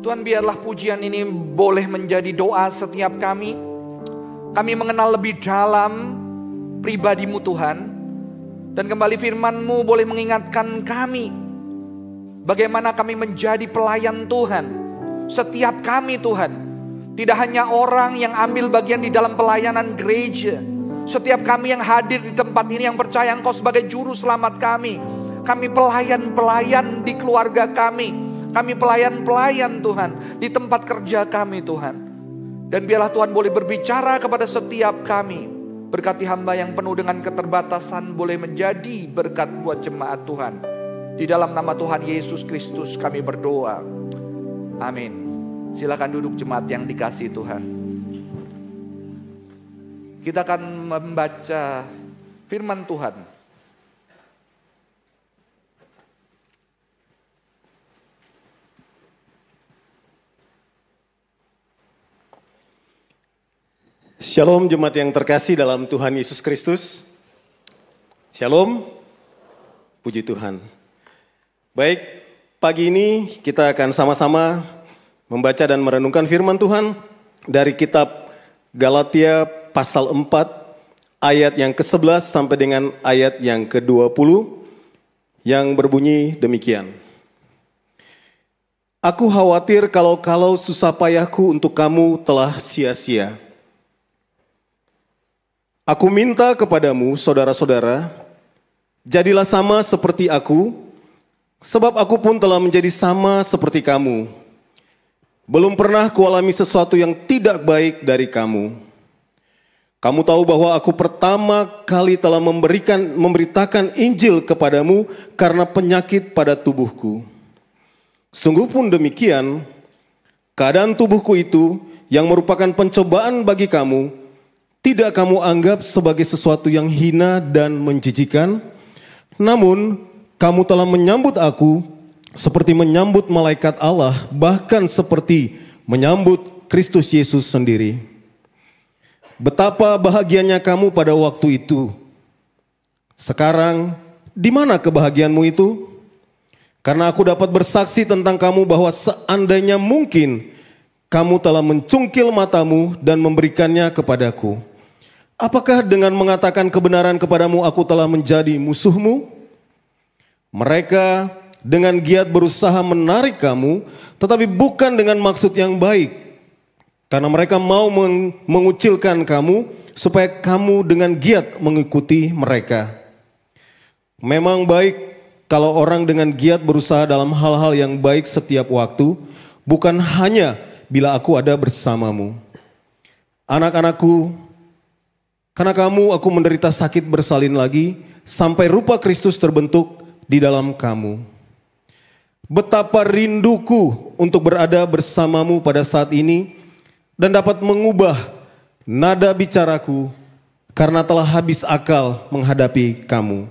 Tuhan, biarlah pujian ini boleh menjadi doa setiap kami. Kami mengenal lebih dalam pribadi-Mu Tuhan. Dan kembali firman-Mu boleh mengingatkan kami bagaimana kami menjadi pelayan Tuhan. Setiap kami Tuhan, tidak hanya orang yang ambil bagian di dalam pelayanan gereja. Setiap kami yang hadir di tempat ini yang percaya Engkau sebagai juru selamat kami. Kami pelayan-pelayan di keluarga kami. Kami pelayan-pelayan Tuhan di tempat kerja kami Tuhan. Dan biarlah Tuhan boleh berbicara kepada setiap kami. Berkati hamba yang penuh dengan keterbatasan boleh menjadi berkat buat jemaat Tuhan. Di dalam nama Tuhan Yesus Kristus kami berdoa. Amin. Silakan duduk jemaat yang dikasihi Tuhan. Kita akan membaca firman Tuhan. Shalom jemaat yang terkasih dalam Tuhan Yesus Kristus. Shalom, puji Tuhan. Baik, pagi ini kita akan sama-sama membaca dan merenungkan firman Tuhan dari kitab Galatia pasal 4 ayat yang ke-11 sampai dengan ayat yang ke-20 yang berbunyi demikian. Aku khawatir kalau susah payahku untuk kamu telah sia-sia. Aku minta kepadamu, saudara-saudara, jadilah sama seperti aku, sebab aku pun telah menjadi sama seperti kamu. Belum pernah kualami sesuatu yang tidak baik dari kamu. Kamu tahu bahwa aku pertama kali telah memberitakan Injil kepadamu karena penyakit pada tubuhku. Sungguh pun demikian, keadaan tubuhku itu yang merupakan pencobaan bagi kamu, tidak kamu anggap sebagai sesuatu yang hina dan menjijikan, namun kamu telah menyambut aku seperti menyambut malaikat Allah, bahkan seperti menyambut Kristus Yesus sendiri. Betapa bahagianya kamu pada waktu itu. Sekarang, di mana kebahagiaanmu itu? Karena aku dapat bersaksi tentang kamu bahwa seandainya mungkin, kamu telah mencungkil matamu dan memberikannya kepadaku. Apakah dengan mengatakan kebenaran kepadamu aku telah menjadi musuhmu? Mereka dengan giat berusaha menarik kamu, tetapi bukan dengan maksud yang baik. Karena mereka mau mengucilkan kamu, supaya kamu dengan giat mengikuti mereka. Memang baik kalau orang dengan giat berusaha dalam hal-hal yang baik setiap waktu, bukan hanya bila aku ada bersamamu. Anak-anakku, karena kamu aku menderita sakit bersalin lagi, sampai rupa Kristus terbentuk di dalam kamu. Betapa rinduku untuk berada bersamamu pada saat ini, dan dapat mengubah nada bicaraku, karena telah habis akal menghadapi kamu.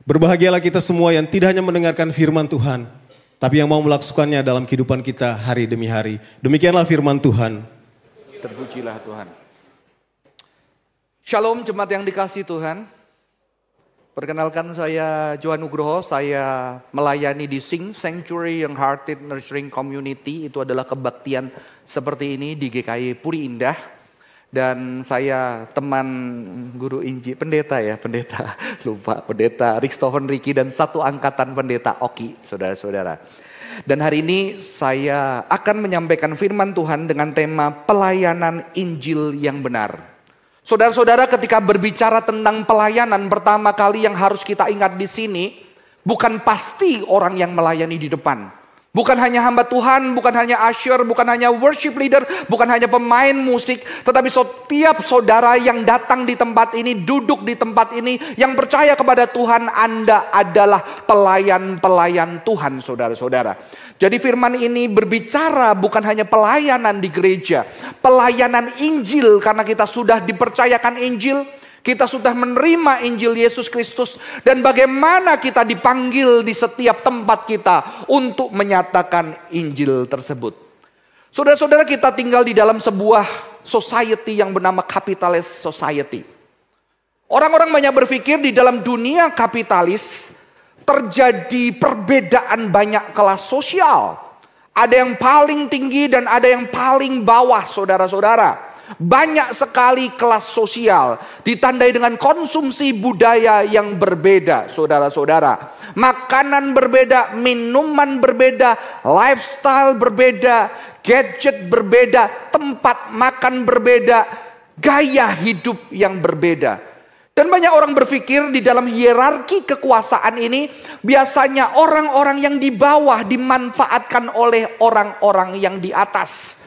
Berbahagialah kita semua yang tidak hanya mendengarkan firman Tuhan, tapi yang mau melaksukannya dalam kehidupan kita hari demi hari. Demikianlah firman Tuhan. Terpujilah Tuhan. Shalom jemaat yang dikasihi Tuhan. Perkenalkan saya Johan Nugroho, saya melayani di Sing Sanctuary Young Hearted Nurturing Community. Itu adalah kebaktian seperti ini di GKI Puri Indah. Dan saya teman guru Inji, pendeta Rikstoven Riki dan satu angkatan pendeta Oki, saudara-saudara. Dan hari ini saya akan menyampaikan firman Tuhan dengan tema pelayanan Injil yang benar. Saudara-saudara, ketika berbicara tentang pelayanan, pertama kali yang harus kita ingat di sini, bukan pasti orang yang melayani di depan. Bukan hanya hamba Tuhan, bukan hanya usher, bukan hanya worship leader, bukan hanya pemain musik. Tetapi setiap saudara yang datang di tempat ini, duduk di tempat ini, yang percaya kepada Tuhan, Anda adalah pelayan-pelayan Tuhan, saudara-saudara. Jadi firman ini berbicara bukan hanya pelayanan di gereja, pelayanan Injil, karena kita sudah dipercayakan Injil, kita sudah menerima Injil Yesus Kristus, dan bagaimana kita dipanggil di setiap tempat kita untuk menyatakan Injil tersebut. Saudara-saudara, kita tinggal di dalam sebuah society yang bernama capitalist society. Orang-orang banyak berpikir di dalam dunia kapitalis terjadi perbedaan banyak kelas sosial. Ada yang paling tinggi dan ada yang paling bawah, saudara-saudara. Banyak sekali kelas sosial ditandai dengan konsumsi budaya yang berbeda, saudara-saudara. Makanan berbeda, minuman berbeda, lifestyle berbeda, gadget berbeda, tempat makan berbeda, gaya hidup yang berbeda. Dan banyak orang berpikir di dalam hierarki kekuasaan ini, biasanya orang-orang yang di bawah dimanfaatkan oleh orang-orang yang di atas.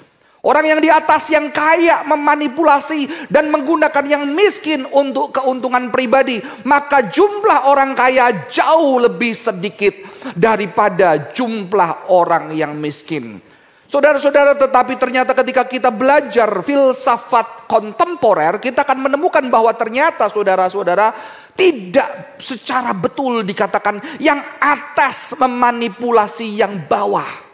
Orang yang di atas yang kaya memanipulasi dan menggunakan yang miskin untuk keuntungan pribadi. Maka jumlah orang kaya jauh lebih sedikit daripada jumlah orang yang miskin. Saudara-saudara, tetapi ternyata ketika kita belajar filsafat kontemporer, kita akan menemukan bahwa ternyata saudara-saudara tidak secara betul dikatakan yang atas memanipulasi yang bawah.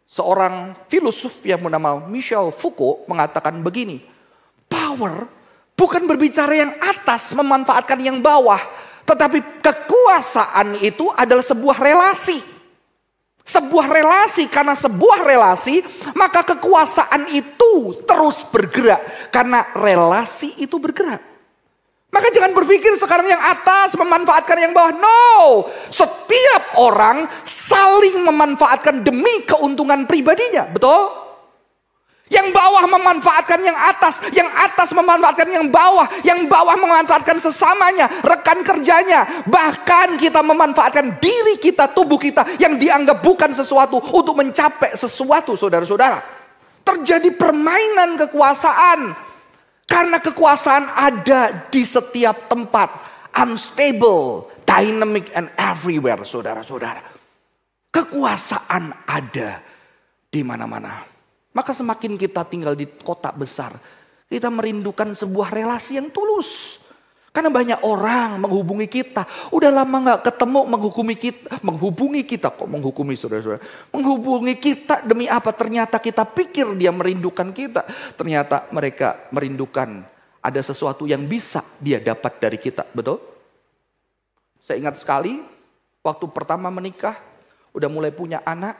Seorang filosof yang bernama Michel Foucault mengatakan begini, power bukan berbicara yang atas memanfaatkan yang bawah, tetapi kekuasaan itu adalah sebuah relasi. Sebuah relasi, karena sebuah relasi maka kekuasaan itu terus bergerak. Karena relasi itu bergerak. Maka jangan berpikir sekarang yang atas memanfaatkan yang bawah. No, setiap orang saling memanfaatkan demi keuntungan pribadinya. Betul? Yang bawah memanfaatkan yang atas memanfaatkan yang bawah memanfaatkan sesamanya, rekan kerjanya. Bahkan kita memanfaatkan diri kita, tubuh kita yang dianggap bukan sesuatu untuk mencapai sesuatu, saudara-saudara. Terjadi permainan kekuasaan. Karena kekuasaan ada di setiap tempat. Unstable, dynamic and everywhere, saudara-saudara. Kekuasaan ada di mana-mana. Maka semakin kita tinggal di kota besar, kita merindukan sebuah relasi yang tulus. Karena banyak orang menghubungi kita, udah lama gak ketemu, menghubungi kita, kok menghukumi saudara-saudara. Menghubungi kita demi apa? Ternyata kita pikir dia merindukan kita. Ternyata mereka merindukan ada sesuatu yang bisa dia dapat dari kita, betul? Saya ingat sekali, waktu pertama menikah, udah mulai punya anak,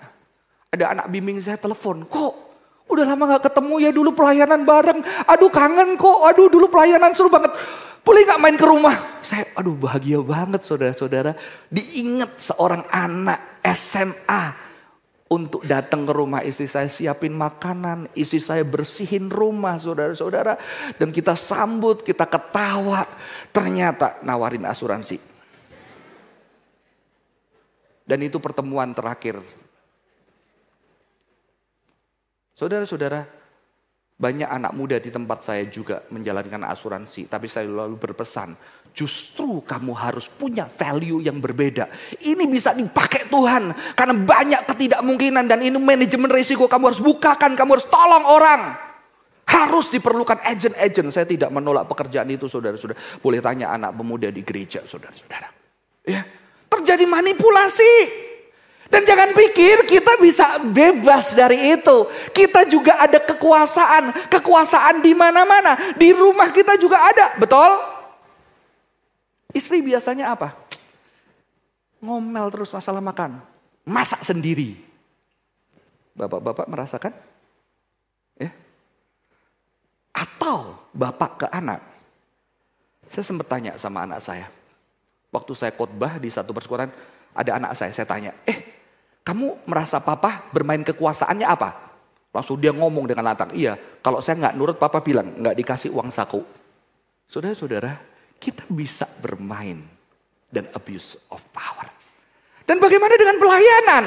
ada anak bimbing saya telepon, kok udah lama gak ketemu ya, dulu pelayanan bareng. Aduh kangen kok, aduh dulu pelayanan seru banget. Boleh gak main ke rumah? Saya aduh bahagia banget saudara-saudara. Diingat seorang anak SMA untuk datang ke rumah istri saya, siapin makanan, istri saya bersihin rumah saudara-saudara. Dan kita sambut, kita ketawa. Ternyata nawarin asuransi. Dan itu pertemuan terakhir. Saudara-saudara, banyak anak muda di tempat saya juga menjalankan asuransi. Tapi saya lalu berpesan, justru kamu harus punya value yang berbeda. Ini bisa dipakai Tuhan. Karena banyak ketidakmungkinan dan ini manajemen risiko. Kamu harus bukakan, kamu harus tolong orang. Harus diperlukan agent-agent. Saya tidak menolak pekerjaan itu, saudara-saudara. Boleh tanya anak pemuda di gereja, saudara-saudara. Ya, terjadi manipulasi. Dan jangan pikir kita bisa bebas dari itu. Kita juga ada kekuasaan. Kekuasaan di mana-mana. Di rumah kita juga ada. Betul? Istri biasanya apa? Ngomel terus masalah makan. Masak sendiri. Bapak-bapak merasakan? Ya? Atau bapak ke anak. Saya sempat tanya sama anak saya. Waktu saya khotbah di satu persekutuan, ada anak saya tanya, kamu merasa papa bermain kekuasaannya apa? Langsung dia ngomong dengan lantang, iya kalau saya nggak nurut papa bilang nggak dikasih uang saku. Saudara-saudara, kita bisa bermain dan abuse of power. Dan bagaimana dengan pelayanan?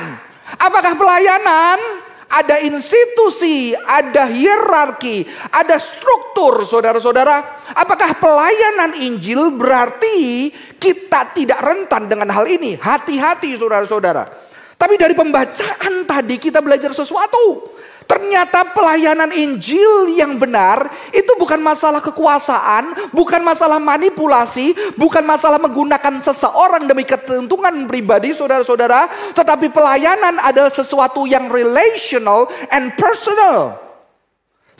Apakah pelayanan ada institusi, ada hierarki, ada struktur, saudara-saudara? Apakah pelayanan Injil berarti kita tidak rentan dengan hal ini? Hati-hati saudara-saudara. Tapi dari pembacaan tadi kita belajar sesuatu. Ternyata pelayanan Injil yang benar itu bukan masalah kekuasaan, bukan masalah manipulasi, bukan masalah menggunakan seseorang demi keuntungan pribadi saudara-saudara. Tetapi pelayanan adalah sesuatu yang relational and personal.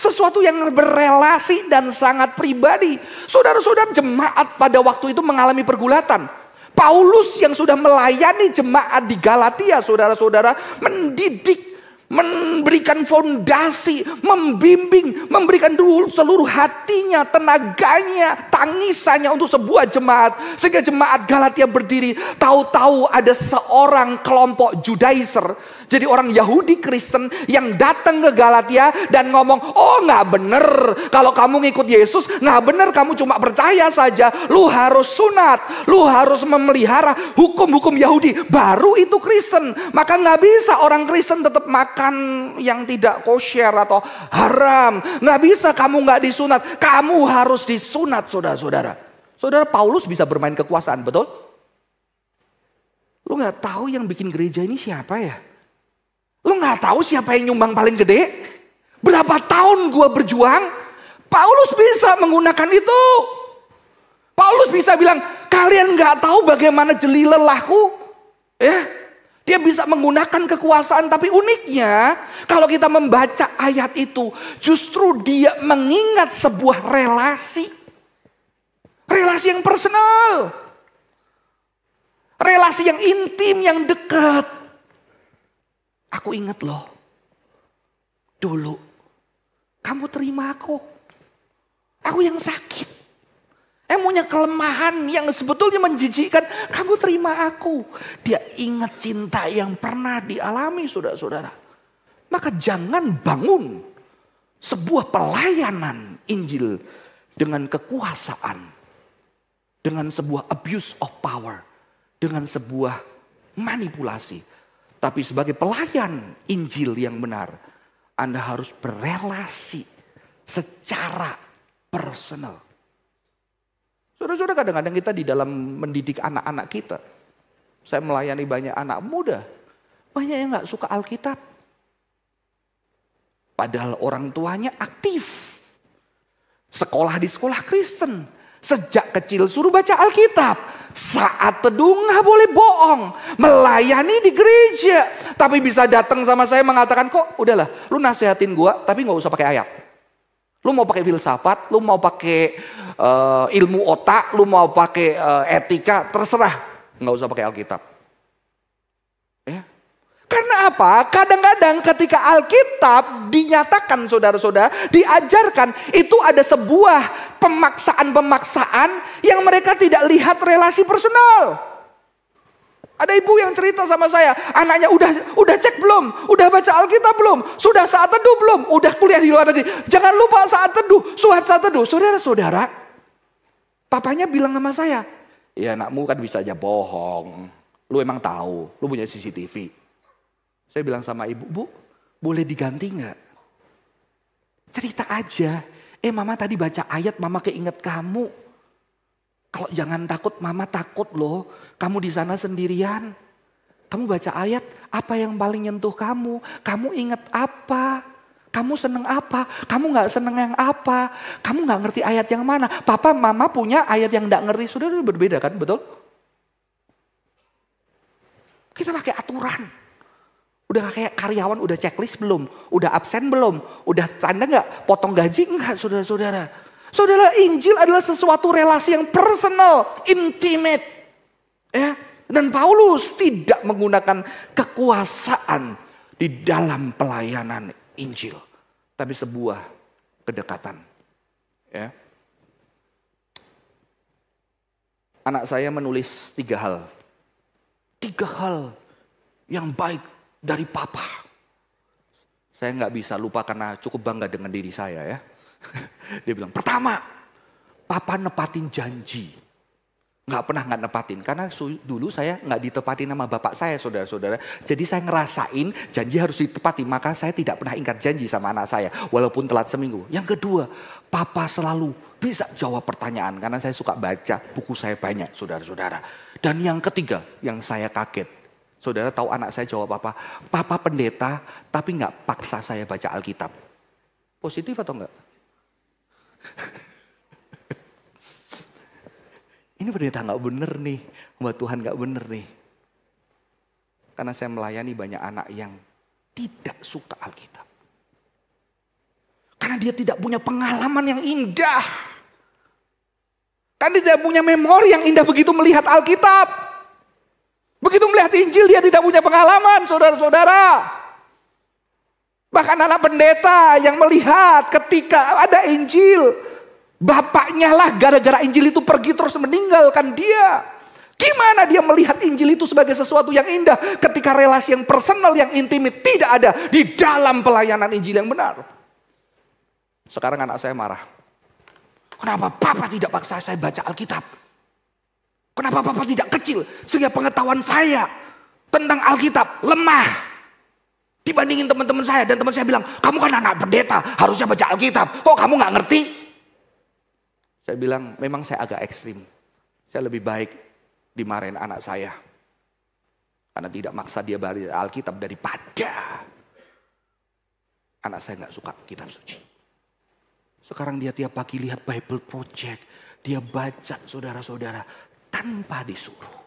Sesuatu yang berelasi dan sangat pribadi. Saudara-saudara, jemaat pada waktu itu mengalami pergulatan. Paulus yang sudah melayani jemaat di Galatia, saudara-saudara, mendidik, memberikan fondasi, membimbing, memberikan dulu seluruh hatinya, tenaganya, tangisannya untuk sebuah jemaat. Sehingga jemaat Galatia berdiri, tahu-tahu ada seorang kelompok Judaizer. Jadi orang Yahudi Kristen yang datang ke Galatia dan ngomong, oh nggak bener kalau kamu ngikut Yesus, nggak bener kamu cuma percaya saja, lu harus sunat, lu harus memelihara hukum-hukum Yahudi, baru itu Kristen. Maka nggak bisa orang Kristen tetap makan yang tidak kosher atau haram, nggak bisa kamu nggak disunat, kamu harus disunat saudara-saudara. Saudara, Paulus bisa bermain kekuasaan, betul? Lu nggak tahu yang bikin gereja ini siapa ya? Lu gak tahu siapa yang nyumbang paling gede? Berapa tahun gua berjuang? Paulus bisa menggunakan itu. Paulus bisa bilang, kalian gak tahu bagaimana jeli lelahku? Ya, dia bisa menggunakan kekuasaan, tapi uniknya kalau kita membaca ayat itu, justru dia mengingat sebuah relasi. Relasi yang personal. Relasi yang intim, yang dekat. Aku ingat loh, dulu kamu terima aku yang sakit, punya kelemahan yang sebetulnya menjijikkan, kamu terima aku. Dia ingat cinta yang pernah dialami saudara-saudara. Maka jangan bangun sebuah pelayanan Injil dengan kekuasaan, dengan sebuah abuse of power, dengan sebuah manipulasi. Tapi sebagai pelayan Injil yang benar, Anda harus berelasi secara personal. Saudara-saudara, kadang-kadang kita di dalam mendidik anak-anak kita. Saya melayani banyak anak muda. Banyak yang gak suka Alkitab. Padahal orang tuanya aktif. Sekolah di sekolah Kristen. Sejak kecil suruh baca Alkitab. Saat teduh gak boleh bohong. Melayani di gereja. Tapi bisa datang sama saya mengatakan, kok udahlah lu nasihatin gua tapi gak usah pakai ayat. Lu mau pakai filsafat, lu mau pakai ilmu otak, lu mau pakai etika, terserah. Gak usah pakai Alkitab. Ya. Karena apa? Kadang-kadang ketika Alkitab dinyatakan saudara-saudara, diajarkan, itu ada sebuah pemaksaan-pemaksaan yang mereka tidak lihat relasi personal. Ada ibu yang cerita sama saya, anaknya udah cek belum? Udah baca Alkitab belum? Sudah saat teduh belum? Udah kuliah di luar negeri. Jangan lupa saat teduh, saat teduh. Saudara-saudara, papanya bilang sama saya, ya anakmu kan bisa aja bohong. Lu emang tahu, lu punya CCTV. Saya bilang sama ibu, Bu, boleh diganti nggak? Cerita aja. Mama tadi baca ayat, mama keinget kamu. Kalau jangan takut, mama takut loh. Kamu di sana sendirian. Kamu baca ayat, apa yang paling nyentuh kamu? Kamu inget apa? Kamu seneng apa? Kamu nggak seneng yang apa? Kamu nggak ngerti ayat yang mana? Papa, mama punya ayat yang nggak ngerti. Sudah berbeda kan, betul? Kita pakai aturan. Udah kayak karyawan, udah checklist belum? Udah absen belum? Udah tanda nggak? Potong gaji nggak, saudara-saudara? Saudara, Injil adalah sesuatu relasi yang personal, intimate. Ya, dan Paulus tidak menggunakan kekuasaan di dalam pelayanan Injil, tapi sebuah kedekatan. Ya. Anak saya menulis 3 hal. 3 hal yang baik dari papa. Saya nggak bisa lupa karena cukup bangga dengan diri saya ya. Dia bilang, pertama, papa nepatin janji. Nggak pernah nggak nepatin. Karena dulu saya nggak ditepatin sama bapak saya, saudara-saudara. Jadi saya ngerasain janji harus ditepati. Maka saya tidak pernah ingkar janji sama anak saya. Walaupun telat seminggu. Yang kedua, papa selalu bisa jawab pertanyaan. Karena saya suka baca, buku saya banyak, saudara-saudara. Dan yang ketiga, yang saya kaget. Saudara tahu anak saya jawab apa? Papa pendeta, tapi nggak paksa saya baca Alkitab. Positif atau enggak? Ini pendeta nggak bener nih, buat Tuhan nggak bener nih. Karena saya melayani banyak anak yang tidak suka Alkitab. Karena dia tidak punya pengalaman yang indah. Karena dia tidak punya memori yang indah begitu melihat Alkitab. Begitu melihat Injil dia tidak punya pengalaman, saudara-saudara. Bahkan anak pendeta yang melihat ketika ada Injil, bapaknya lah gara-gara Injil itu pergi terus meninggalkan dia. Gimana dia melihat Injil itu sebagai sesuatu yang indah ketika relasi yang personal, yang intimate tidak ada di dalam pelayanan Injil yang benar. Sekarang anak saya marah. Kenapa Papa tidak paksa saya baca Alkitab? Kenapa Papa tidak kecil sehingga pengetahuan saya tentang Alkitab lemah dibandingin teman-teman saya. Dan teman saya bilang, kamu kan anak pendeta, harusnya baca Alkitab. Kok kamu gak ngerti? Saya bilang, memang saya agak ekstrim. Saya lebih baik dimarahin anak saya karena tidak maksa dia baca Alkitab daripada anak saya gak suka kitab suci. Sekarang dia tiap pagi lihat Bible Project. Dia baca saudara-saudara tanpa disuruh.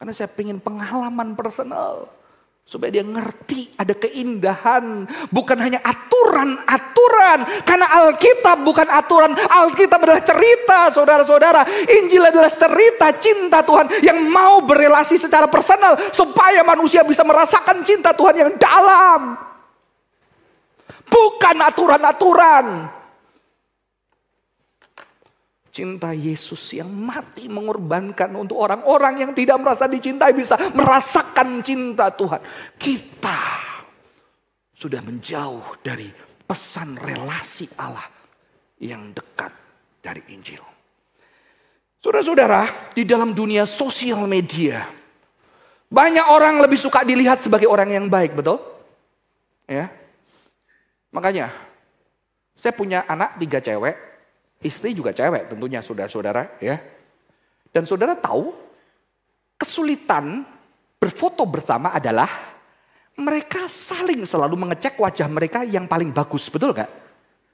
Karena saya pengen pengalaman personal. Supaya dia ngerti ada keindahan. Bukan hanya aturan-aturan. Karena Alkitab bukan aturan. Alkitab adalah cerita saudara-saudara. Injil adalah cerita cinta Tuhan. Yang mau berelasi secara personal. Supaya manusia bisa merasakan cinta Tuhan yang dalam. Bukan aturan-aturan. Cinta Yesus yang mati mengorbankan untuk orang-orang yang tidak merasa dicintai bisa merasakan cinta Tuhan. Kita sudah menjauh dari pesan relasi Allah yang dekat dari Injil. Saudara-saudara, di dalam dunia sosial media, banyak orang lebih suka dilihat sebagai orang yang baik, betul? Ya. Makanya, saya punya anak 3 cewek. Istri juga cewek tentunya saudara-saudara ya. Dan saudara tahu kesulitan berfoto bersama adalah mereka saling selalu mengecek wajah mereka yang paling bagus, betul gak?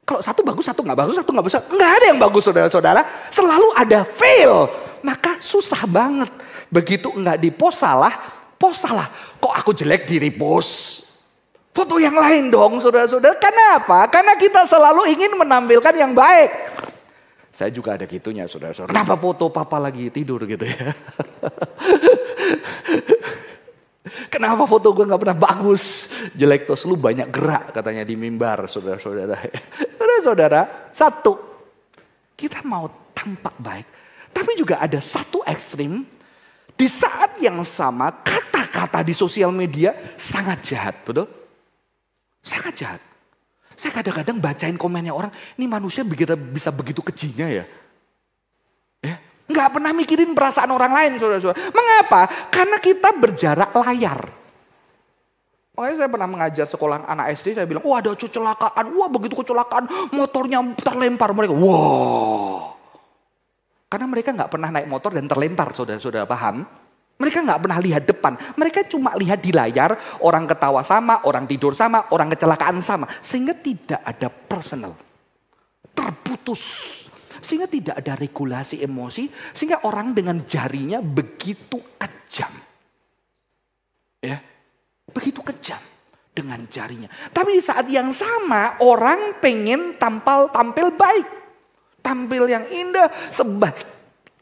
Kalau satu bagus, satu gak bagus, satu gak bagus. Gak ada yang bagus saudara-saudara. Selalu ada fail. Maka susah banget. Begitu gak di-post salah, post salah. Kok aku jelek di repost? Foto yang lain dong saudara-saudara. Kenapa? Karena kita selalu ingin menampilkan yang baik. Saya juga ada gitunya saudara-saudara. Kenapa foto papa lagi tidur gitu ya. Kenapa foto gue gak pernah bagus. Jelek terus lu banyak gerak katanya di mimbar saudara-saudara. Saudara-saudara, satu. Kita mau tampak baik. Tapi juga ada satu ekstrim. Di saat yang sama kata-kata di sosial media sangat jahat, betul? Sangat jahat. Saya kadang-kadang bacain komennya orang, ini manusia bisa begitu kejinya ya. Nggak pernah mikirin perasaan orang lain, saudara-saudara. Mengapa? Karena kita berjarak layar. Makanya saya pernah mengajar sekolah anak SD, saya bilang, wah ada kecelakaan, wah begitu kecelakaan, motornya terlempar mereka. Wow. Karena mereka nggak pernah naik motor dan terlempar, saudara-saudara paham? Mereka nggak pernah lihat depan. Mereka cuma lihat di layar, orang ketawa sama, orang tidur sama, orang kecelakaan sama. Sehingga tidak ada personal. Terputus. Sehingga tidak ada regulasi emosi. Sehingga orang dengan jarinya begitu kejam. Ya, begitu kejam dengan jarinya. Tapi di saat yang sama, orang pengen tampil baik. Tampil yang indah, sebaik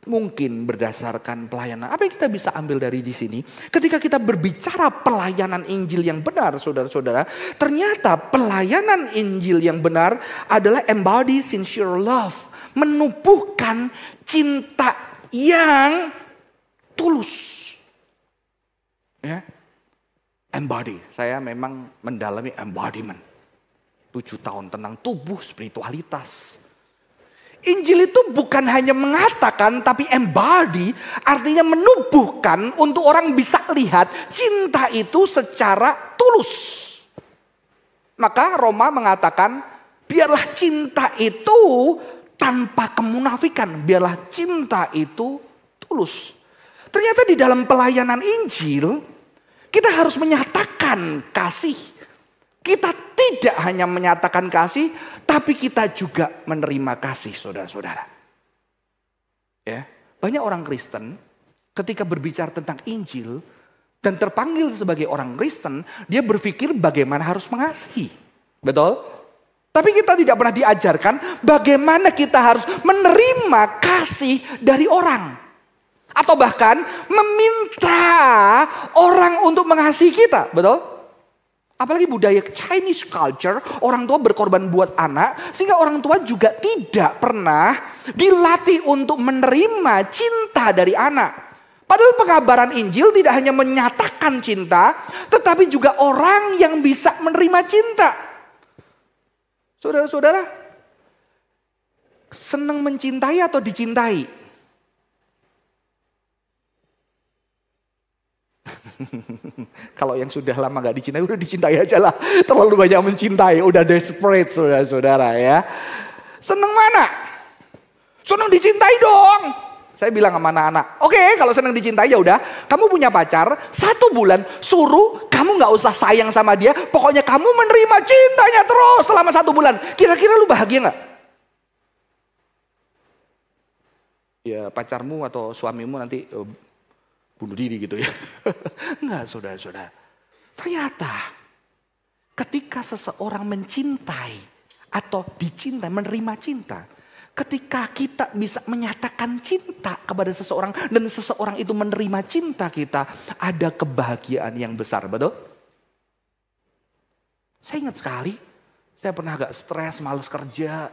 mungkin berdasarkan pelayanan. Apa yang kita bisa ambil dari di sini? Ketika kita berbicara pelayanan Injil yang benar, saudara-saudara, ternyata pelayanan Injil yang benar adalah embody sincere love, menumbuhkan cinta yang tulus. Ya, embody. Saya memang mendalami embodiment. 7 tahun tentang tubuh, spiritualitas. Injil itu bukan hanya mengatakan tapi embody, artinya menubuhkan untuk orang bisa lihat cinta itu secara tulus. Maka Roma mengatakan biarlah cinta itu tanpa kemunafikan, biarlah cinta itu tulus. Ternyata di dalam pelayanan Injil kita harus menyatakan kasih. Kita tidak hanya menyatakan kasih, tapi kita juga menerima kasih, saudara-saudara. Ya, banyak orang Kristen ketika berbicara tentang Injil dan terpanggil sebagai orang Kristen, dia berpikir bagaimana harus mengasihi. Betul? Tapi kita tidak pernah diajarkan bagaimana kita harus menerima kasih dari orang. Atau bahkan meminta orang untuk mengasihi kita. Betul? Apalagi budaya Chinese culture, orang tua berkorban buat anak, sehingga orang tua juga tidak pernah dilatih untuk menerima cinta dari anak. Padahal pengabaran Injil tidak hanya menyatakan cinta, tetapi juga orang yang bisa menerima cinta. Saudara-saudara, senang mencintai atau dicintai? Kalau yang sudah lama gak dicintai, udah dicintai aja lah. Terlalu banyak mencintai, udah desperate saudara-saudara ya. Seneng mana? Seneng dicintai dong. Saya bilang sama anak-anak, oke, kalau seneng dicintai ya udah. Kamu punya pacar 1 bulan, suruh kamu gak usah sayang sama dia. Pokoknya kamu menerima cintanya terus selama 1 bulan. Kira-kira lu bahagia gak? Ya pacarmu atau suamimu nanti bunuh diri gitu ya. Enggak saudara-saudara. Ternyata ketika seseorang mencintai atau dicintai, menerima cinta. Ketika kita bisa menyatakan cinta kepada seseorang dan seseorang itu menerima cinta kita. Ada kebahagiaan yang besar, betul? Saya ingat sekali, saya pernah agak stres, males kerja.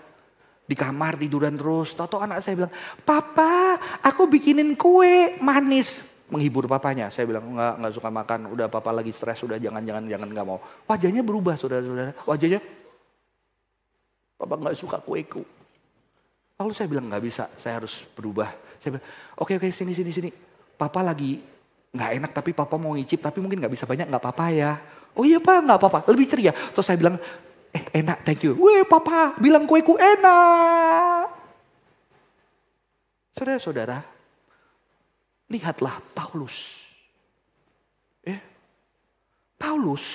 Di kamar tiduran terus. Tahu-tahu anak saya bilang, "Papa, aku bikinin kue manis." Menghibur papanya. Saya bilang, enggak suka makan. Udah papa lagi stres, udah jangan nggak mau. Wajahnya berubah saudara-saudara. Wajahnya, papa nggak suka kueku. Lalu saya bilang nggak bisa, saya harus berubah. Saya bilang, oke sini. Papa lagi nggak enak tapi papa mau ngicip. Tapi mungkin nggak bisa banyak, nggak apa-apa ya. Oh iya pak, nggak apa-apa. Lebih ceria. Terus saya bilang, enak thank you. Weh papa bilang kueku enak. Saudara-saudara, lihatlah Paulus. Paulus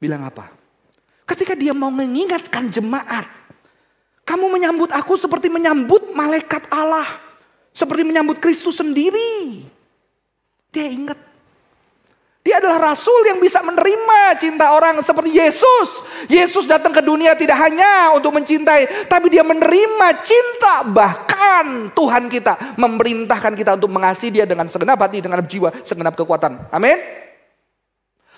bilang apa? Ketika dia mau mengingatkan jemaat. Kamu menyambut aku seperti menyambut malaikat Allah. Seperti menyambut Kristus sendiri. Dia ingat. Dia adalah rasul yang bisa menerima cinta orang seperti Yesus. Yesus datang ke dunia tidak hanya untuk mencintai. Tapi dia menerima cinta. Bahkan Tuhan kita memerintahkan kita untuk mengasihi dia dengan segenap hati, dengan jiwa, segenap kekuatan. Amin.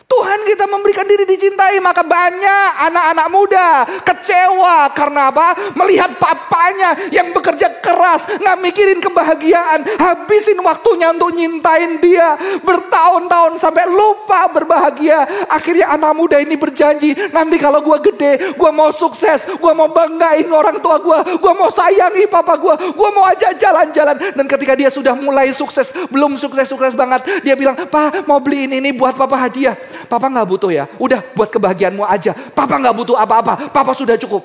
Tuhan kita memberikan diri dicintai. Maka banyak anak-anak muda kecewa. Karena apa? Melihat papanya yang bekerja keras. Gak mikirin kebahagiaan. Habisin waktunya untuk nyintain dia. Bertahun-tahun sampai lupa berbahagia. Akhirnya anak muda ini berjanji. Nanti kalau gue gede, gue mau sukses. Gue mau banggain orang tua gue. Gue mau sayangi papa gue. Gue mau ajak jalan-jalan. Dan ketika dia sudah mulai sukses. Belum sukses-sukses banget. Dia bilang, "Pa, mau beliin ini buat papa hadiah." "Papa gak butuh ya, udah buat kebahagiaanmu aja. Papa gak butuh apa-apa, papa sudah cukup."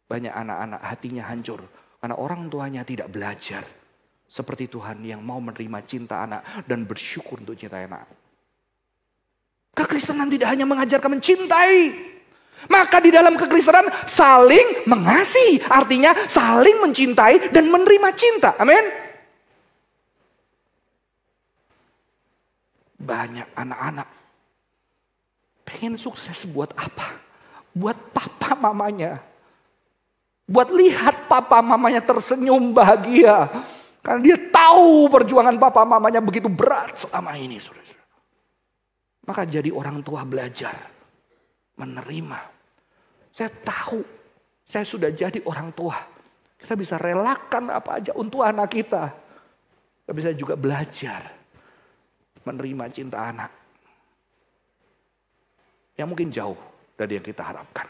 Banyak anak-anak hatinya hancur. Karena orang tuanya tidak belajar. Seperti Tuhan yang mau menerima cinta anak dan bersyukur untuk cinta anak. Kekristenan tidak hanya mengajarkan mencintai. Maka di dalam kekristenan saling mengasihi. Artinya saling mencintai dan menerima cinta. Amin. Banyak anak-anak pengen sukses buat apa? Buat papa mamanya. Buat lihat papa mamanya tersenyum bahagia. Karena dia tahu perjuangan papa mamanya begitu berat selama ini. Saudara-saudara. Maka jadi orang tua belajar. Menerima. Saya tahu. Saya sudah jadi orang tua. Kita bisa relakan apa aja untuk anak kita. Kita bisa juga belajar. Menerima cinta anak. Yang mungkin jauh dari yang kita harapkan.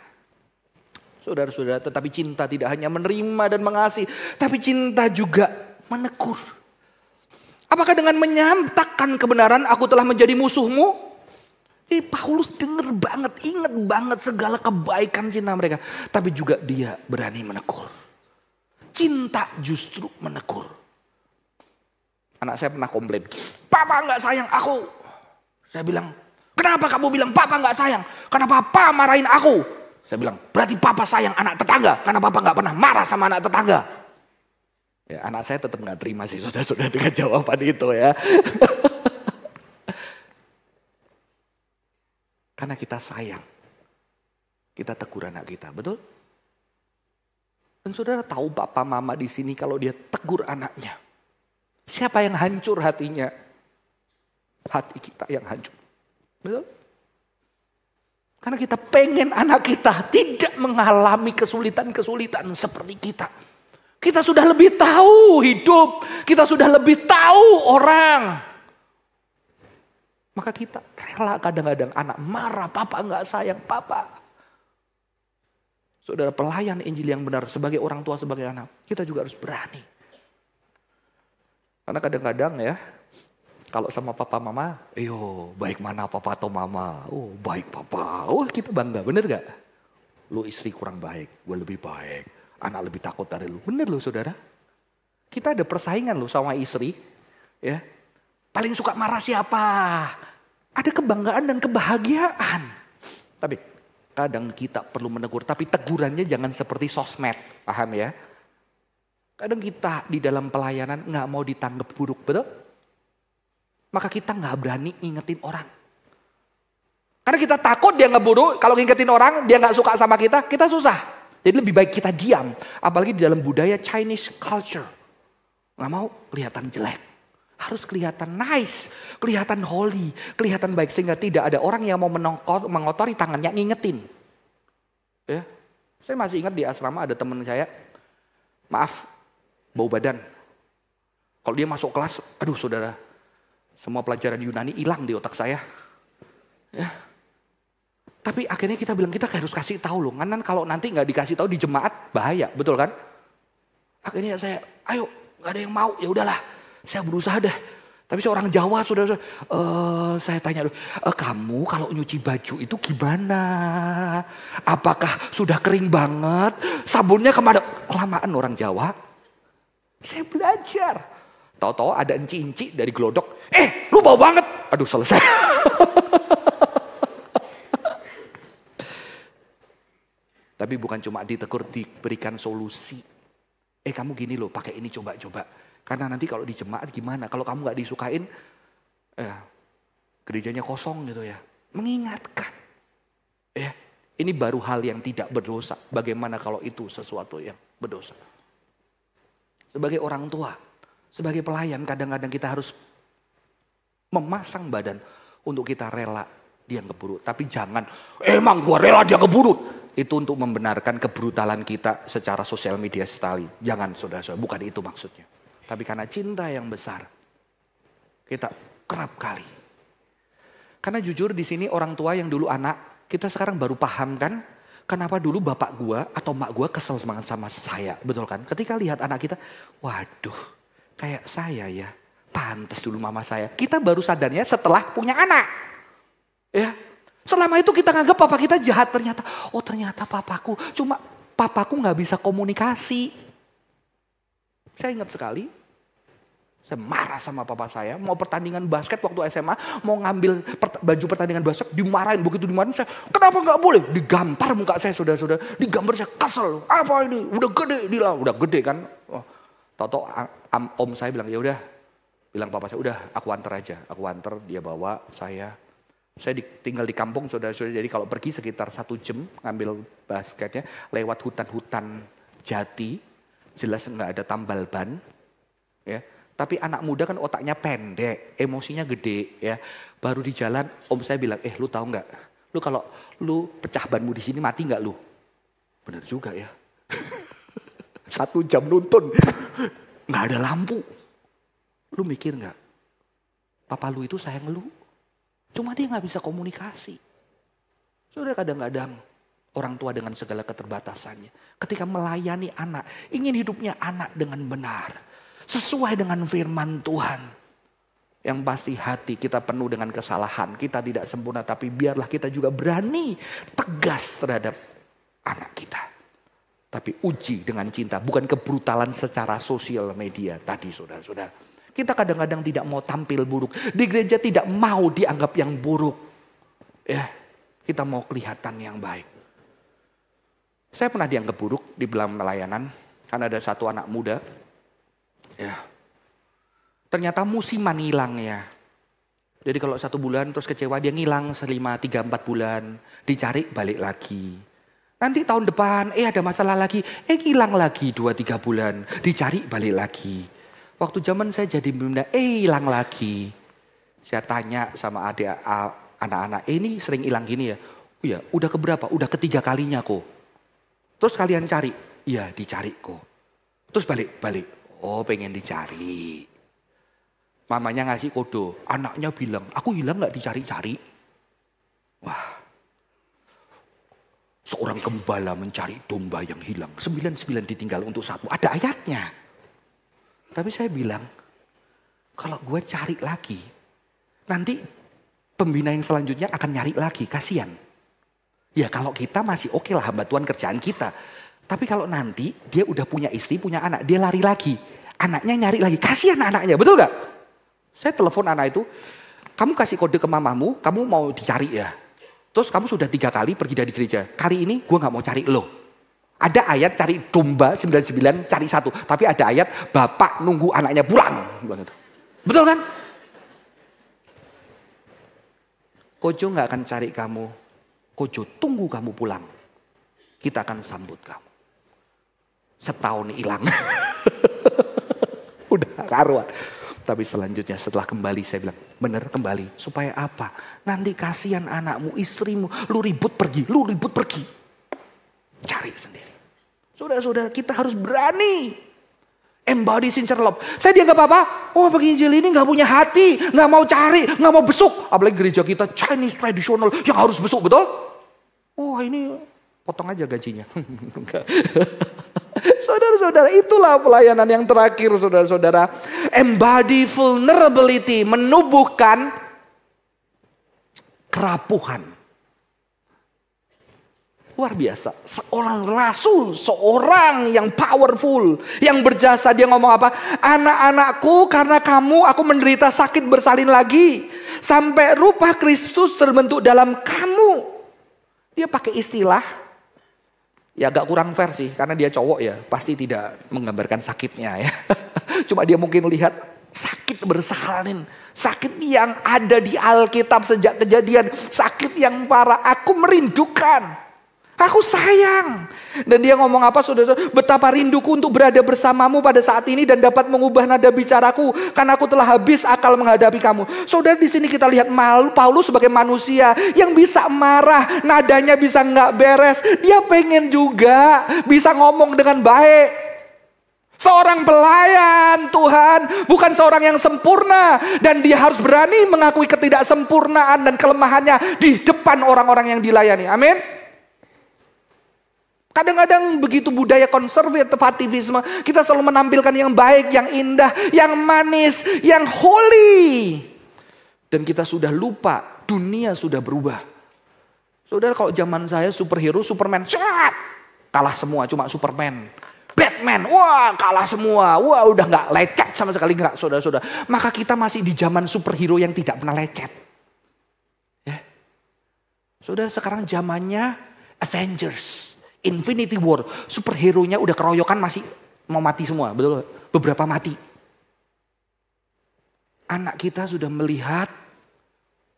Saudara-saudara, tetapi cinta tidak hanya menerima dan mengasihi. Tapi cinta juga menegur. Apakah dengan menyatakan kebenaran aku telah menjadi musuhmu? Paulus dengar banget, ingat banget segala kebaikan cinta mereka. Tapi juga dia berani menegur. Cinta justru menegur. Anak saya pernah komplain, "Papa gak sayang aku." Saya bilang, "Kenapa kamu bilang papa gak sayang?" "Karena papa marahin aku." Saya bilang, "Berarti papa sayang anak tetangga. Karena papa gak pernah marah sama anak tetangga." Ya, anak saya tetap gak terima sih saudara-saudara dengan jawaban itu ya. Karena kita sayang. Kita tegur anak kita, betul? Dan saudara tahu papa mama di sini kalau dia tegur anaknya. Siapa yang hancur hatinya? Hati kita yang hancur. Betul? Karena kita pengen anak kita tidak mengalami kesulitan-kesulitan seperti kita. Kita sudah lebih tahu hidup. Kita sudah lebih tahu orang. Maka kita rela kadang-kadang anak marah, papa nggak sayang papa. Saudara, pelayan Injil yang benar sebagai orang tua, sebagai anak, kita juga harus berani. Karena kadang-kadang ya, kalau sama papa mama, baik mana papa atau mama? Oh baik papa, kita bangga, bener gak? Lu istri kurang baik, gue lebih baik. Anak lebih takut dari lu, bener loh saudara. Kita ada persaingan loh sama istri, ya. Paling suka marah siapa? Ada kebanggaan dan kebahagiaan. Tapi kadang kita perlu menegur. Tapi tegurannya jangan seperti sosmed. Paham ya? Kadang kita di dalam pelayanan gak mau ditanggap buruk. Betul? Maka kita gak berani ngingetin orang. Karena kita takut dia ngeburuk. Kalau ngingetin orang dia gak suka sama kita susah. Jadi lebih baik kita diam. Apalagi di dalam budaya Chinese culture. Gak mau kelihatan jelek. Harus kelihatan nice, kelihatan holy, kelihatan baik. Sehingga tidak ada orang yang mau mengotori tangannya ngingetin. Ya, saya masih ingat di asrama ada teman saya, maaf, bau badan. Kalau dia masuk kelas, aduh saudara, semua pelajaran Yunani hilang di otak saya. Ya. Tapi akhirnya kita bilang kita harus kasih tahu loh. Karena kalau nanti nggak dikasih tahu di jemaat bahaya, betul kan? Akhirnya saya, ayo, nggak ada yang mau, ya udahlah. Saya berusaha deh. Tapi saya orang Jawa, saudara. Saya tanya dulu, kamu kalau nyuci baju itu gimana? Apakah sudah kering banget? Sabunnya kemana? Kelamaan orang Jawa. Saya belajar. Tahu-tahu ada enci-enci dari gelodok. Lu bau banget. Aduh selesai. Tapi bukan cuma ditegur, diberikan solusi. Kamu gini loh, pakai ini coba-coba. Karena nanti kalau di jemaat gimana? Kalau kamu gak disukain, gerejanya kosong gitu ya. Mengingatkan. Ini baru hal yang tidak berdosa. Bagaimana kalau itu sesuatu yang berdosa? Sebagai orang tua, sebagai pelayan, kadang-kadang kita harus memasang badan untuk kita rela dia ngeburut. Tapi jangan, emang gua rela dia ngeburut. Itu untuk membenarkan kebrutalan kita secara sosial media sekali. Jangan saudara-saudara, bukan itu maksudnya. Tapi karena cinta yang besar, kita kerap kali. Karena jujur di sini orang tua yang dulu anak, kita sekarang baru paham kan, kenapa dulu bapak gua atau mak gua kesel banget sama saya, betul kan? Ketika lihat anak kita, waduh, kayak saya ya, pantas dulu mama saya. Kita baru sadarnya setelah punya anak, ya. Selama itu kita nganggap papa kita jahat, ternyata papaku, cuma papaku nggak bisa komunikasi. Saya ingat sekali, saya marah sama papa saya, mau pertandingan basket waktu SMA, mau ngambil baju pertandingan basket, dimarahin, begitu dimarahin saya, kenapa nggak boleh? Digampar muka saya, saudara-saudara, digambar saya, kesel, apa ini, udah gede, udah gede kan. Tahu-tahu om saya bilang, ya udah, bilang papa saya, udah aku antar aja, aku antar, dia bawa saya tinggal di kampung, saudara-saudara, jadi kalau pergi sekitar 1 jam ngambil basketnya, lewat hutan-hutan jati, jelas nggak ada tambal ban, ya. Tapi anak muda kan otaknya pendek, emosinya gede, ya. Baru di jalan, om saya bilang, lu tahu nggak? Lu kalau lu pecah banmu di sini mati nggak lu? Bener juga ya. 1 jam nuntun, nggak ada lampu. Lu mikir nggak? Papa lu itu sayang lu, cuma dia nggak bisa komunikasi. Sudah kadang-kadang orang tua dengan segala keterbatasannya, ketika melayani anak, ingin hidupnya anak dengan benar, sesuai dengan firman Tuhan. Yang pasti hati kita penuh dengan kesalahan, kita tidak sempurna, tapi biarlah kita juga berani tegas terhadap anak kita. Tapi uji dengan cinta, bukan kebrutalan secara sosial media tadi, saudara-saudara. Kita kadang-kadang tidak mau tampil buruk. Di gereja tidak mau dianggap yang buruk. Ya, kita mau kelihatan yang baik. Saya pernah dianggap buruk di dalam pelayanan. Karena ada satu anak muda. Ya, ternyata musiman hilangnya. Jadi kalau 1 bulan terus kecewa, dia ngilang selama 3-4 bulan. Dicari balik lagi. Nanti tahun depan, ada masalah lagi. Hilang lagi 2-3 bulan. Dicari balik lagi. Waktu zaman saya jadi pembina, hilang lagi. Saya tanya sama adik anak-anak ini sering hilang gini ya. Oh ya, udah keberapa? Udah ketiga kalinya kok. Terus kalian cari? Iya, dicari kok. Terus balik. Oh, pengen dicari. Mamanya ngasih kode. Anaknya bilang, aku hilang gak dicari-cari? Wah. Seorang gembala mencari domba yang hilang. 99 ditinggal untuk satu. Ada ayatnya. Tapi saya bilang, kalau gue cari lagi, nanti pembina yang selanjutnya akan nyari lagi. Kasian. Ya kalau kita masih oke lah, hamba Tuhan kerjaan kita. Tapi kalau nanti dia udah punya istri, punya anak, dia lari lagi. Anaknya nyari lagi. Kasian anaknya, betul gak? Saya telepon anak itu, kamu kasih kode ke mamamu, kamu mau dicari ya. Terus kamu sudah 3 kali pergi dari gereja. Kali ini gue gak mau cari lo. Ada ayat cari domba 99, cari 1. Tapi ada ayat bapak nunggu anaknya pulang. Betul kan? Kojo gak akan cari kamu. Kojo tunggu kamu pulang. Kita akan sambut kamu. Setahun hilang. Udah karuan. Tapi selanjutnya setelah kembali saya bilang, bener kembali. Supaya apa? Nanti kasihan anakmu, istrimu. Lu ribut pergi. Cari sendiri. Saudara-saudara, kita harus berani. Embody sincere love. Saya dianggap apa? Oh, penginjil ini gak punya hati. Gak mau cari, gak mau besuk. Apalagi gereja kita Chinese traditional yang harus besuk, betul? Oh, ini potong aja gajinya. Saudara-saudara, itulah pelayanan yang terakhir, saudara-saudara. Embody vulnerability, menubuhkan kerapuhan. Luar biasa. Seorang rasul, seorang yang powerful, yang berjasa. Dia ngomong apa? Anak-anakku, karena kamu aku menderita sakit bersalin lagi. Sampai rupa Kristus terbentuk dalam kamu. Dia pakai istilah, ya agak kurang fair sih, karena dia cowok ya, pasti tidak menggambarkan sakitnya ya. Cuma dia mungkin lihat sakit bersalin, sakit yang ada di Alkitab sejak kejadian, sakit yang parah. Aku merindukan. Aku sayang. Dan dia ngomong apa saudara? Betapa rinduku untuk berada bersamamu pada saat ini dan dapat mengubah nada bicaraku. Karena aku telah habis akal menghadapi kamu. Saudara, di sini kita lihat Paulus sebagai manusia yang bisa marah. Nadanya bisa nggak beres. Dia pengen juga bisa ngomong dengan baik. Seorang pelayan Tuhan, bukan seorang yang sempurna. Dan dia harus berani mengakui ketidaksempurnaan dan kelemahannya di depan orang-orang yang dilayani. Amin. Kadang-kadang begitu budaya konservativisme, kita selalu menampilkan yang baik, yang indah, yang manis, yang holy. Dan kita sudah lupa, dunia sudah berubah. Saudara, kalau zaman saya superhero, Superman, kalah semua, cuma Superman. Batman, wah kalah semua, wah udah gak lecet sama sekali, gak saudara-saudara. Maka kita masih di zaman superhero yang tidak pernah lecet. Ya. Saudara, sekarang zamannya Avengers. Infinity War, superhero-nya udah keroyokan masih mau mati semua, betul? Beberapa mati. Anak kita sudah melihat,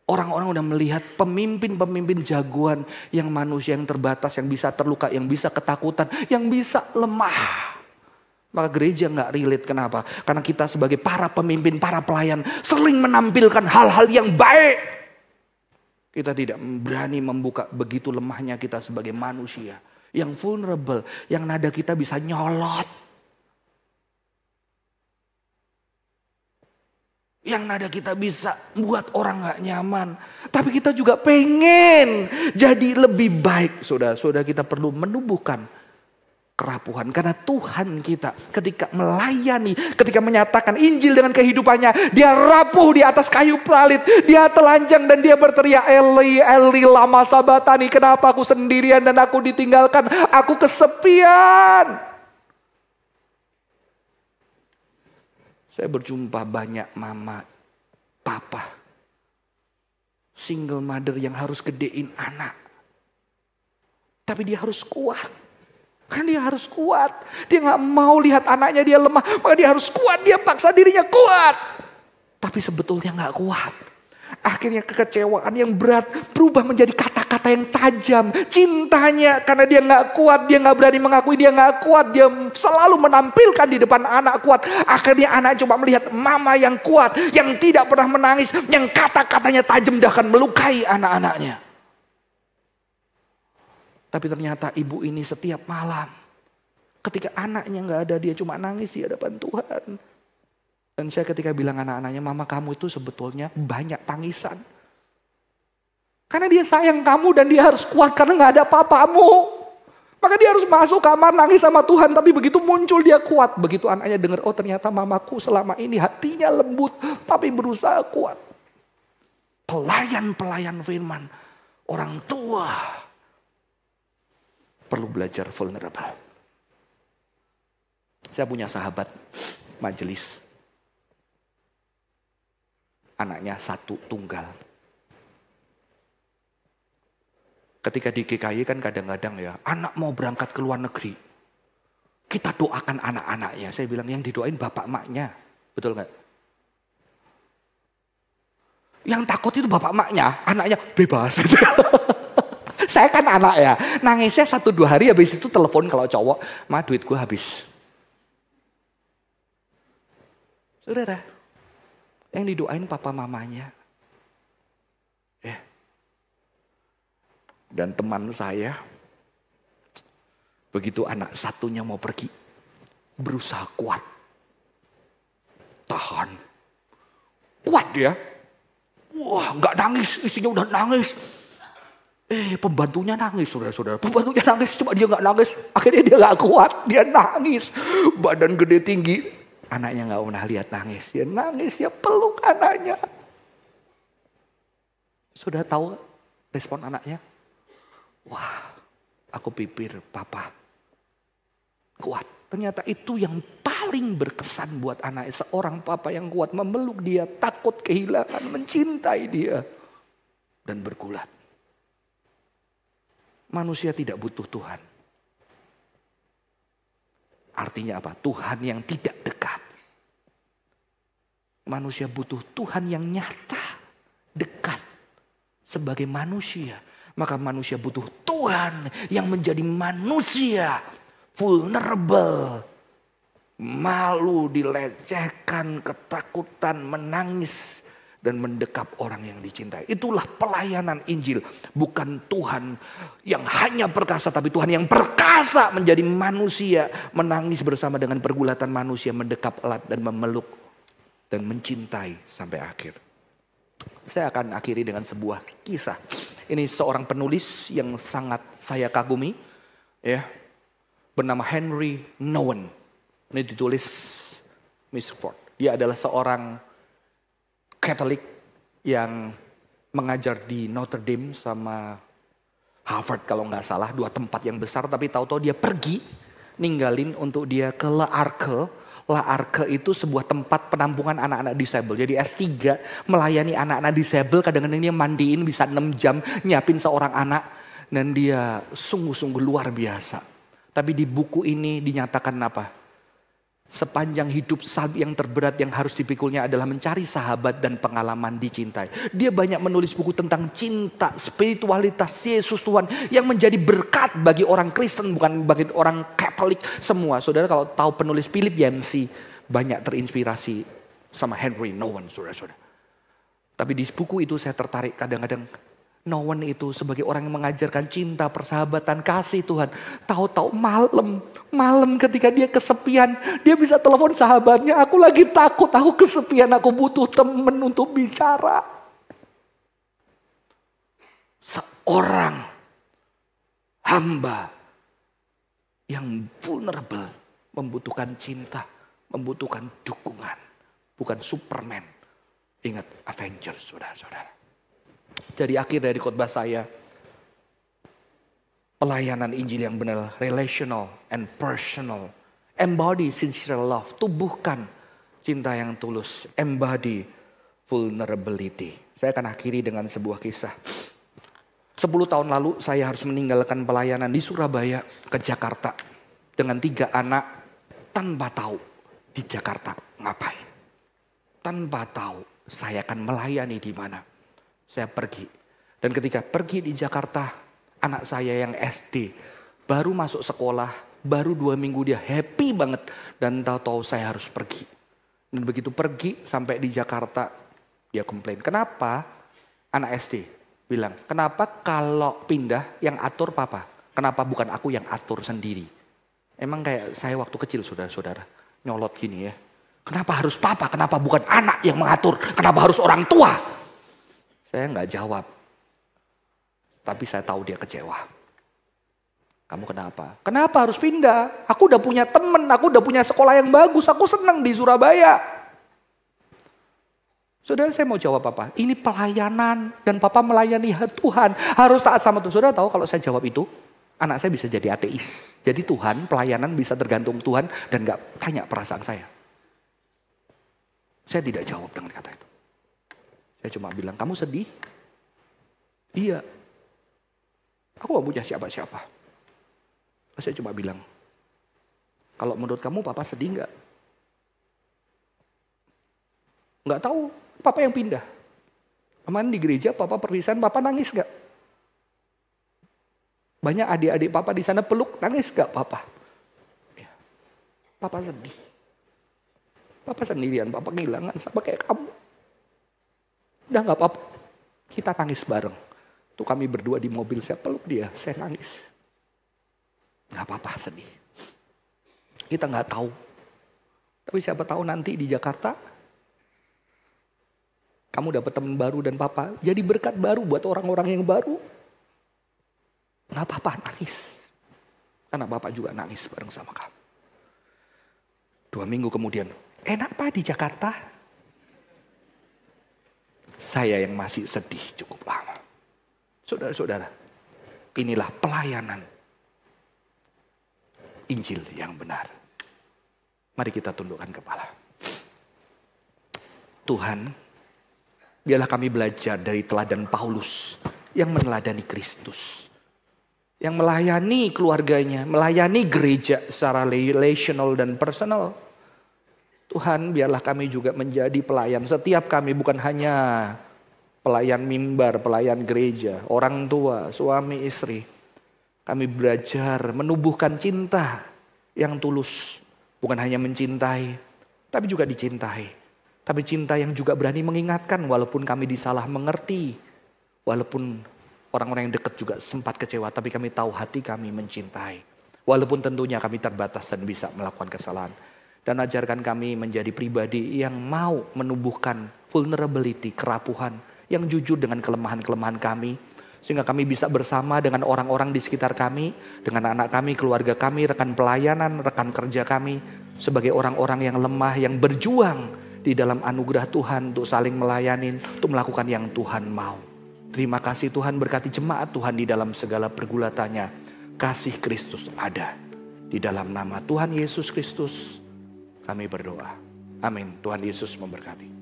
orang-orang udah melihat pemimpin-pemimpin jagoan yang manusia yang terbatas, yang bisa terluka, yang bisa ketakutan, yang bisa lemah. Maka gereja gak relate, kenapa? Karena kita sebagai para pemimpin, para pelayan sering menampilkan hal-hal yang baik. Kita tidak berani membuka begitu lemahnya kita sebagai manusia. Yang vulnerable, yang nada kita bisa nyolot. Yang nada kita bisa buat orang gak nyaman. Tapi kita juga pengen jadi lebih baik. Saudara-saudara, kita perlu menubuhkan kerapuhan. Karena Tuhan kita ketika melayani, ketika menyatakan Injil dengan kehidupannya, dia rapuh di atas kayu pralit, dia telanjang dan dia berteriak, Eli, Eli lama sabatani, kenapa aku sendirian dan aku ditinggalkan, aku kesepian. Saya berjumpa banyak mama, papa, single mother yang harus gedein anak. Tapi dia harus kuat. Kan dia harus kuat. Dia gak mau lihat anaknya dia lemah. Maka dia harus kuat. Dia paksa dirinya kuat. Tapi sebetulnya gak kuat. Akhirnya kekecewaan yang berat berubah menjadi kata kata-kata yang tajam. Cintanya karena dia gak kuat, dia gak berani mengakui dia gak kuat. Dia selalu menampilkan di depan anak kuat. Akhirnya anak coba melihat mama yang kuat, yang tidak pernah menangis, yang kata-katanya tajam bahkan melukai anak-anaknya. Tapi ternyata ibu ini setiap malam, ketika anaknya gak ada, dia cuma nangis di hadapan Tuhan. Dan saya ketika bilang anak-anaknya, mama kamu itu sebetulnya banyak tangisan. Karena dia sayang kamu dan dia harus kuat karena gak ada papamu. Maka dia harus masuk kamar nangis sama Tuhan. Tapi begitu muncul dia kuat. Begitu anaknya dengar, oh ternyata mamaku selama ini hatinya lembut. Tapi berusaha kuat. Pelayan-pelayan firman. Orang tua perlu belajar vulnerable. Saya punya sahabat majelis. Anaknya satu tunggal. Ketika di GKI kan kadang-kadang ya, anak mau berangkat ke luar negeri. Kita doakan anak-anaknya. Saya bilang yang didoain bapak maknya. Betul gak? Yang takut itu bapak maknya, anaknya bebas. Saya kan anak ya, nangisnya 1-2 hari habis itu telepon kalau cowok, ma duit gue habis. Saudara, yang didoain papa mamanya. Ya. Dan teman saya, begitu anak satunya mau pergi, berusaha kuat. Tahan. Kuat dia. Wah, gak nangis, istrinya udah nangis. Pembantunya nangis, saudara-saudara. Pembantunya nangis, cuma dia gak nangis. Akhirnya dia gak kuat, dia nangis. Badan gede tinggi. Anaknya gak pernah lihat nangis. Dia nangis, dia peluk anaknya. Sudah tahu respon anaknya? Wah, aku pipir papa. Kuat. Ternyata itu yang paling berkesan buat anaknya. Seorang papa yang kuat memeluk dia, takut kehilangan, mencintai dia. Dan bergulat. Manusia tidak butuh Tuhan. Artinya apa? Tuhan yang tidak dekat. Manusia butuh Tuhan yang nyata, dekat. Sebagai manusia. Maka manusia butuh Tuhan yang menjadi manusia. Vulnerable. Malu, dilecehkan, ketakutan, menangis. Dan mendekap orang yang dicintai. Itulah pelayanan Injil. Bukan Tuhan yang hanya perkasa. Tapi Tuhan yang perkasa menjadi manusia. Menangis bersama dengan pergulatan manusia. Mendekap erat dan memeluk. Dan mencintai sampai akhir. Saya akan akhiri dengan sebuah kisah. Ini seorang penulis yang sangat saya kagumi. Ya, bernama Henry Nouwen. Ini ditulis Miss Ford. Dia adalah seorang Katolik yang mengajar di Notre Dame sama Harvard kalau nggak salah, 2 tempat yang besar. Tapi tahu-tahu dia pergi ninggalin untuk dia ke La Arque. La Arque itu sebuah tempat penampungan anak-anak disabel. Jadi S3 melayani anak-anak disabel. Kadang-kadang dia mandiin bisa 6 jam nyiapin seorang anak. Dan dia sungguh-sungguh luar biasa. Tapi di buku ini dinyatakan apa? Sepanjang hidup salib yang terberat yang harus dipikulnya adalah mencari sahabat dan pengalaman dicintai. Dia banyak menulis buku tentang cinta, spiritualitas Yesus Tuhan yang menjadi berkat bagi orang Kristen, bukan bagi orang Katolik semua. Saudara kalau tahu penulis Philip Yancey banyak terinspirasi sama Henry Nouwen, saudara-saudara. Tapi di buku itu saya tertarik kadang-kadang. Nouwen itu sebagai orang yang mengajarkan cinta, persahabatan, kasih Tuhan. Tahu-tahu malam ketika dia kesepian, dia bisa telepon sahabatnya, aku lagi takut, aku kesepian, aku butuh teman untuk bicara. Seorang hamba yang vulnerable, membutuhkan cinta, membutuhkan dukungan. Bukan Superman. Ingat Avengers, saudara-saudara. Jadi akhir dari khotbah saya, pelayanan Injil yang benar, relational and personal, embody sincere love, tubuhkan cinta yang tulus, embody vulnerability. Saya akan akhiri dengan sebuah kisah. 10 tahun lalu saya harus meninggalkan pelayanan di Surabaya ke Jakarta dengan 3 anak tanpa tahu di Jakarta ngapain. Tanpa tahu saya akan melayani di mana. Saya pergi. Dan ketika pergi di Jakarta, anak saya yang SD, baru masuk sekolah, baru 2 minggu dia happy banget. Dan tahu-tahu saya harus pergi. Dan begitu pergi sampai di Jakarta, dia komplain. Kenapa? Anak SD bilang, kenapa kalau pindah yang atur papa? Kenapa bukan aku yang atur sendiri? Emang kayak saya waktu kecil saudara-saudara, nyolot gini ya. Kenapa harus papa? Kenapa bukan anak yang mengatur? Kenapa harus orang tua? Saya nggak jawab. Tapi saya tahu dia kecewa. Kamu kenapa? Kenapa harus pindah? Aku udah punya temen, aku udah punya sekolah yang bagus, aku senang di Surabaya. Saudara, saya mau jawab apa? Ini pelayanan dan papa melayani Tuhan. Harus taat sama Tuhan. Saudara tahu kalau saya jawab itu, anak saya bisa jadi ateis. Jadi Tuhan, pelayanan bisa tergantung Tuhan dan gak tanya perasaan saya. Saya tidak jawab dengan kata itu. Saya cuma bilang, kamu sedih? Iya. Aku gak punya siapa-siapa. Saya cuma bilang, kalau menurut kamu papa sedih gak? Gak tahu, papa yang pindah. Kemarin di gereja papa perpisahan, papa nangis gak? Banyak adik-adik papa di sana peluk, nangis gak papa? Ya. Papa sedih. Papa sendirian, papa kehilangan sama kayak kamu. Udah gak apa-apa, kita nangis bareng. Tuh kami berdua di mobil, saya peluk dia, saya nangis. Gak apa-apa, sedih. Kita gak tahu. Tapi siapa tahu nanti di Jakarta, kamu dapat teman baru dan papa jadi berkat baru buat orang-orang yang baru. Gak apa-apa, nangis. Karena bapak juga nangis bareng sama kamu. 2 minggu kemudian, enak pak di Jakarta? Saya yang masih sedih cukup lama. Saudara-saudara, inilah pelayanan Injil yang benar. Mari kita tundukkan kepala. Tuhan, biarlah kami belajar dari teladan Paulus yang meneladani Kristus. Yang melayani keluarganya, melayani gereja secara relational dan personal. Tuhan, biarlah kami juga menjadi pelayan. Setiap kami bukan hanya pelayan mimbar, pelayan gereja, orang tua, suami, istri. Kami belajar menumbuhkan cinta yang tulus. Bukan hanya mencintai, tapi juga dicintai. Tapi cinta yang juga berani mengingatkan walaupun kami disalah mengerti. Walaupun orang-orang yang dekat juga sempat kecewa, tapi kami tahu hati kami mencintai. Walaupun tentunya kami terbatas dan bisa melakukan kesalahan. Dan ajarkan kami menjadi pribadi yang mau menumbuhkan vulnerability, kerapuhan. Yang jujur dengan kelemahan-kelemahan kami. Sehingga kami bisa bersama dengan orang-orang di sekitar kami. Dengan anak kami, keluarga kami, rekan pelayanan, rekan kerja kami. Sebagai orang-orang yang lemah, yang berjuang di dalam anugerah Tuhan. Untuk saling melayani, untuk melakukan yang Tuhan mau. Terima kasih Tuhan, berkati jemaat Tuhan di dalam segala pergulatannya. Kasih Kristus ada. Di dalam nama Tuhan Yesus Kristus kami berdoa. Amin. Tuhan Yesus memberkati.